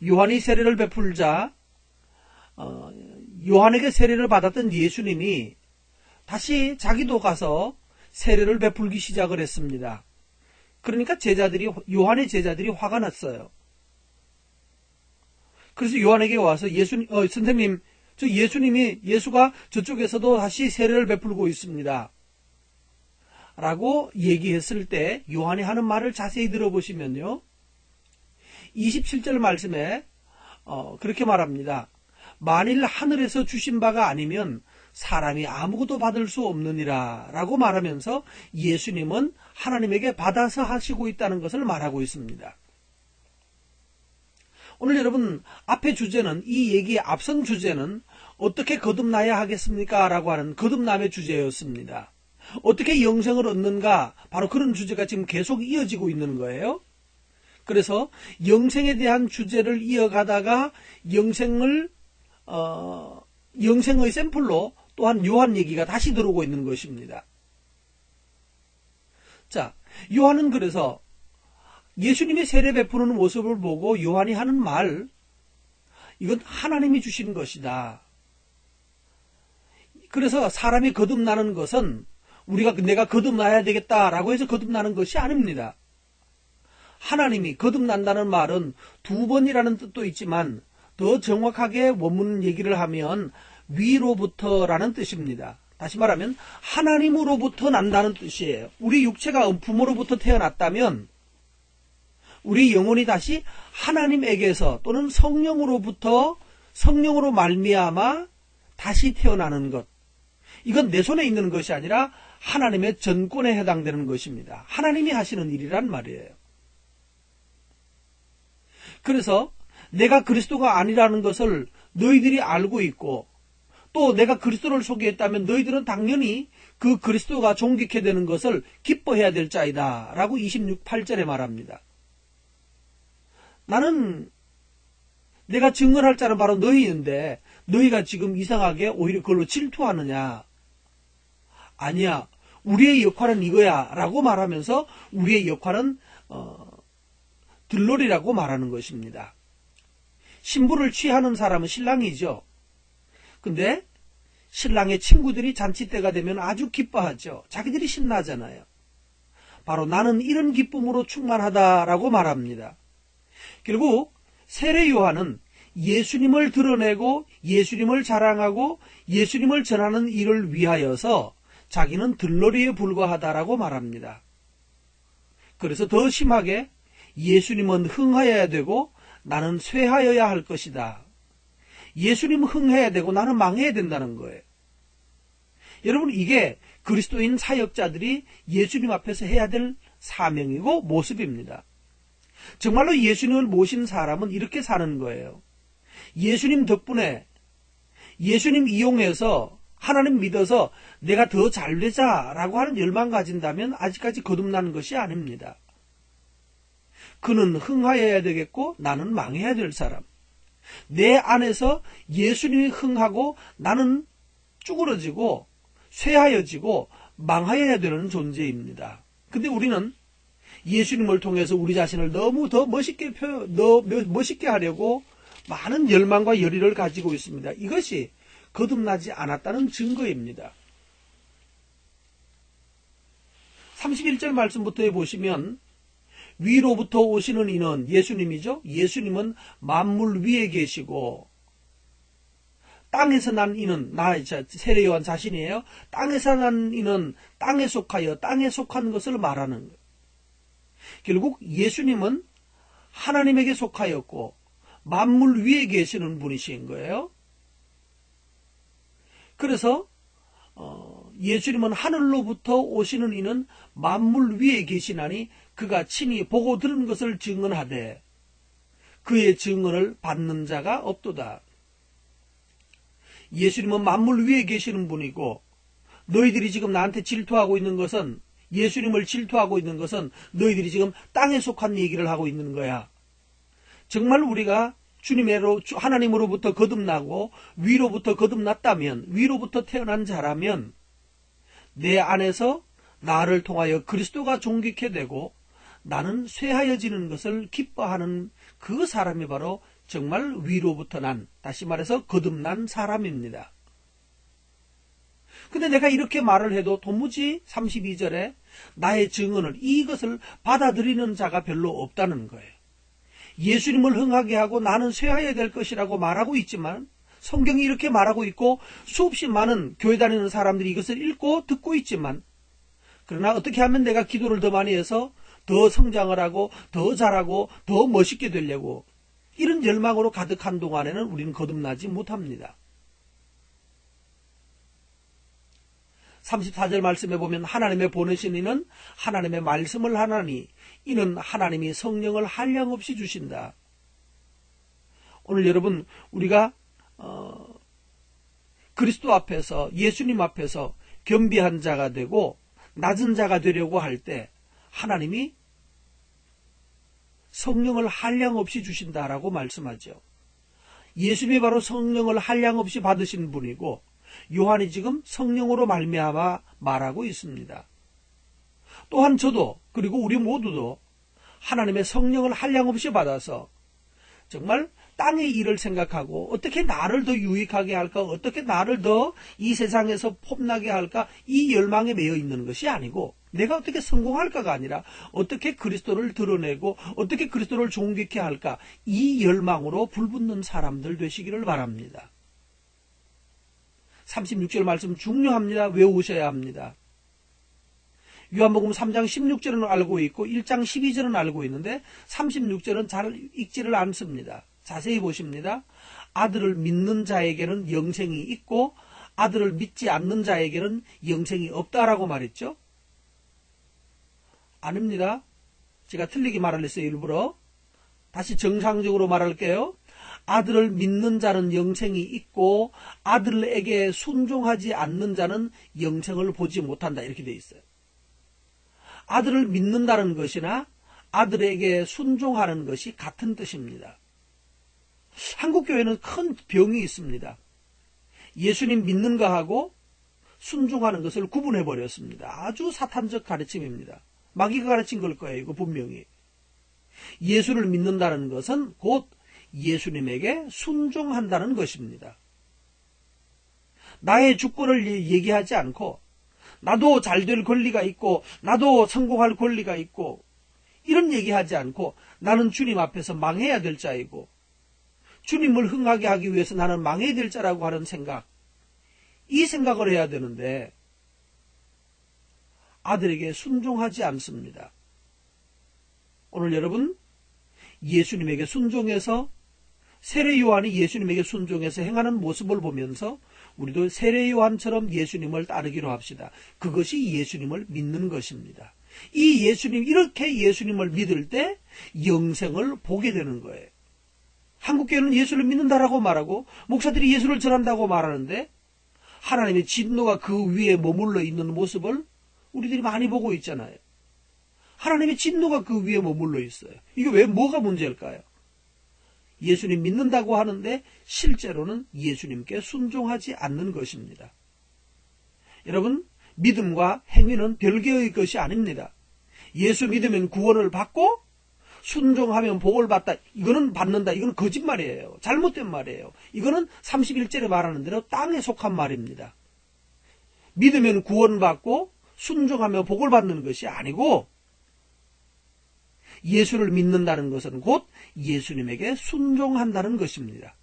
요한이 세례를 베풀자 요한에게 세례를 받았던 예수님이 다시 자기도 가서 세례를 베풀기 시작을 했습니다. 그러니까 요한의 제자들이 화가 났어요. 그래서 요한에게 와서 선생님, 예수가 저쪽에서도 다시 세례를 베풀고 있습니다. 라고 얘기했을 때 요한이 하는 말을 자세히 들어보시면요. 27절 말씀에 그렇게 말합니다. 만일 하늘에서 주신 바가 아니면 사람이 아무것도 받을 수 없느니라 라고 말하면서 예수님은 하나님에게 받아서 하시고 있다는 것을 말하고 있습니다. 오늘 여러분 앞의 주제는, 이 얘기의 앞선 주제는 어떻게 거듭나야 하겠습니까? 라고 하는 거듭남의 주제였습니다. 어떻게 영생을 얻는가? 바로 그런 주제가 지금 계속 이어지고 있는 거예요. 그래서 영생에 대한 주제를 이어가다가 영생의 샘플로 또한 요한 얘기가 다시 들어오고 있는 것입니다. 자, 요한은 그래서 예수님이 세례 베푸는 모습을 보고 요한이 하는 말, 이건 하나님이 주신 것이다. 그래서 사람이 거듭나는 것은 내가 거듭나야 되겠다라고 해서 거듭나는 것이 아닙니다. 하나님이 거듭난다는 말은 두 번이라는 뜻도 있지만 더 정확하게 원문 얘기를 하면 위로부터라는 뜻입니다. 다시 말하면 하나님으로부터 난다는 뜻이에요. 우리 육체가 부모로부터 태어났다면 우리 영혼이 다시 하나님에게서 또는 성령으로 말미암아 다시 태어나는 것. 이건 내 손에 있는 것이 아니라 하나님의 전권에 해당되는 것입니다. 하나님이 하시는 일이란 말이에요. 그래서 내가 그리스도가 아니라는 것을 너희들이 알고 있고 또 내가 그리스도를 소개했다면 너희들은 당연히 그 그리스도가 존귀케 되는 것을 기뻐해야 될 자이다 라고 26절에 말합니다. 나는 내가 증언할 자는 바로 너희인데 너희가 지금 이상하게 오히려 그걸로 질투하느냐. 아니야, 우리의 역할은 이거야 라고 말하면서 우리의 역할은 들러리라고 말하는 것입니다. 신부를 취하는 사람은 신랑이죠. 근데 신랑의 친구들이 잔치 때가 되면 아주 기뻐하죠. 자기들이 신나잖아요. 바로 나는 이런 기쁨으로 충만하다라고 말합니다. 결국 세례 요한은 예수님을 드러내고 예수님을 자랑하고 예수님을 전하는 일을 위하여서 자기는 들러리에 불과하다라고 말합니다. 그래서 더 심하게 예수님은 흥하여야 되고 나는 쇠하여야 할 것이다. 예수님은 흥해야 되고 나는 망해야 된다는 거예요. 여러분, 이게 그리스도인 사역자들이 예수님 앞에서 해야 될 사명이고 모습입니다. 정말로 예수님을 모신 사람은 이렇게 사는 거예요. 예수님 덕분에 예수님 이용해서 하나님 믿어서 내가 더 잘되자라고 하는 열망 가진다면 아직까지 거듭난 것이 아닙니다. 그는 흥하여야 되겠고 나는 망해야 될 사람. 내 안에서 예수님이 흥하고 나는 쭈그러지고 쇠하여지고 망하여야 되는 존재입니다. 근데 우리는 예수님을 통해서 우리 자신을 너무 더 멋있게 하려고 많은 열망과 열의를 가지고 있습니다. 이것이 거듭나지 않았다는 증거입니다. 31절 말씀부터 보시면 위로부터 오시는 이는 예수님이죠. 예수님은 만물 위에 계시고 땅에서 난 이는 세례 요한 자신이에요. 땅에서 난 이는 땅에 속하여 땅에 속한 것을 말하는 거예요. 결국 예수님은 하나님에게 속하였고 만물 위에 계시는 분이신 거예요. 그래서 예수님은 하늘로부터 오시는 이는 만물 위에 계시나니 그가 친히 보고 들은 것을 증언하되 그의 증언을 받는 자가 없도다. 예수님은 만물 위에 계시는 분이고 너희들이 지금 나한테 질투하고 있는 것은 예수님을 질투하고 있는 것은 너희들이 지금 땅에 속한 얘기를 하고 있는 거야. 정말 우리가 하나님으로부터 거듭나고 위로부터 거듭났다면 위로부터 태어난 자라면 내 안에서 나를 통하여 그리스도가 존귀케 되고 나는 쇠하여지는 것을 기뻐하는 그 사람이 바로 정말 위로부터 난, 다시 말해서 거듭난 사람입니다. 근데 내가 이렇게 말을 해도 도무지 32절에 나의 증언을, 이것을 받아들이는 자가 별로 없다는 거예요. 예수님을 흥하게 하고 나는 쇠하여야 될 것이라고 말하고 있지만, 성경이 이렇게 말하고 있고 수없이 많은 교회 다니는 사람들이 이것을 읽고 듣고 있지만, 그러나 어떻게 하면 내가 기도를 더 많이 해서 더 성장을 하고 더 잘하고 더 멋있게 되려고, 이런 열망으로 가득한 동안에는 우리는 거듭나지 못합니다. 34절 말씀에 보면 하나님의 보내신 이는 하나님의 말씀을 하나니 이는 하나님이 성령을 한량없이 주신다. 오늘 여러분, 우리가 그리스도 앞에서, 예수님 앞에서 겸비한 자가 되고 낮은 자가 되려고 할 때 하나님이 성령을 한량없이 주신다라고 말씀하죠. 예수님이 바로 성령을 한량없이 받으신 분이고, 요한이 지금 성령으로 말미암아 말하고 있습니다. 또한 저도, 그리고 우리 모두도 하나님의 성령을 한량없이 받아서 정말 땅의 일을 생각하고 어떻게 나를 더 유익하게 할까, 어떻게 나를 더 이 세상에서 폼나게 할까, 이 열망에 매여 있는 것이 아니고, 내가 어떻게 성공할까가 아니라 어떻게 그리스도를 드러내고 어떻게 그리스도를 존귀케 할까, 이 열망으로 불붙는 사람들 되시기를 바랍니다. 36절 말씀 중요합니다. 외우셔야 합니다. 요한복음 3장 16절은 알고 있고 1장 12절은 알고 있는데 36절은 잘 읽지를 않습니다. 자세히 보십니다. 아들을 믿는 자에게는 영생이 있고 아들을 믿지 않는 자에게는 영생이 없다라고 말했죠. 아닙니다. 제가 틀리게 말을 했어요. 일부러. 다시 정상적으로 말할게요. 아들을 믿는 자는 영생이 있고 아들에게 순종하지 않는 자는 영생을 보지 못한다, 이렇게 되어 있어요. 아들을 믿는다는 것이나 아들에게 순종하는 것이 같은 뜻입니다. 한국교회는 큰 병이 있습니다. 예수님 믿는 거하고 순종하는 것을 구분해 버렸습니다. 아주 사탄적 가르침입니다. 마귀가 가르친 걸 거예요, 이거 분명히. 예수를 믿는다는 것은 곧 예수님에게 순종한다는 것입니다. 나의 주권을 얘기하지 않고 나도 잘 될 권리가 있고 나도 성공할 권리가 있고 이런 얘기하지 않고 나는 주님 앞에서 망해야 될 자이고 주님을 흥하게 하기 위해서 나는 망해야 될 자라고 하는 생각, 이 생각을 해야 되는데 아들에게 순종하지 않습니다. 오늘 여러분, 예수님에게 순종해서, 세례 요한이 예수님에게 순종해서 행하는 모습을 보면서 우리도 세례 요한처럼 예수님을 따르기로 합시다. 그것이 예수님을 믿는 것입니다. 이 예수님, 이렇게 예수님을 믿을 때 영생을 보게 되는 거예요. 한국교회는 예수를 믿는다라고 말하고 목사들이 예수를 전한다고 말하는데 하나님의 진노가 그 위에 머물러 있는 모습을 우리들이 많이 보고 있잖아요. 하나님의 진노가 그 위에 머물러 있어요. 이게 왜, 뭐가 문제일까요? 예수님 믿는다고 하는데 실제로는 예수님께 순종하지 않는 것입니다. 여러분, 믿음과 행위는 별개의 것이 아닙니다. 예수 믿으면 구원을 받고 순종하면 복을 받다, 이거는 받는다, 이거는 거짓말이에요. 잘못된 말이에요. 이거는 31절에 말하는 대로 땅에 속한 말입니다. 믿으면 구원받고 순종하며 복을 받는 것이 아니고, 예수를 믿는다는 것은 곧 예수님에게 순종한다는 것입니다.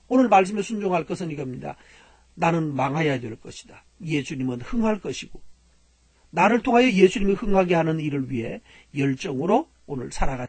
오늘 말씀에 순종할 것은 이겁니다. 나는 망하여야 될 것이다. 예수님은 흥할 것이고 나를 통하여 예수님이 흥하게 하는 일을 위해 열정으로 오늘 살아가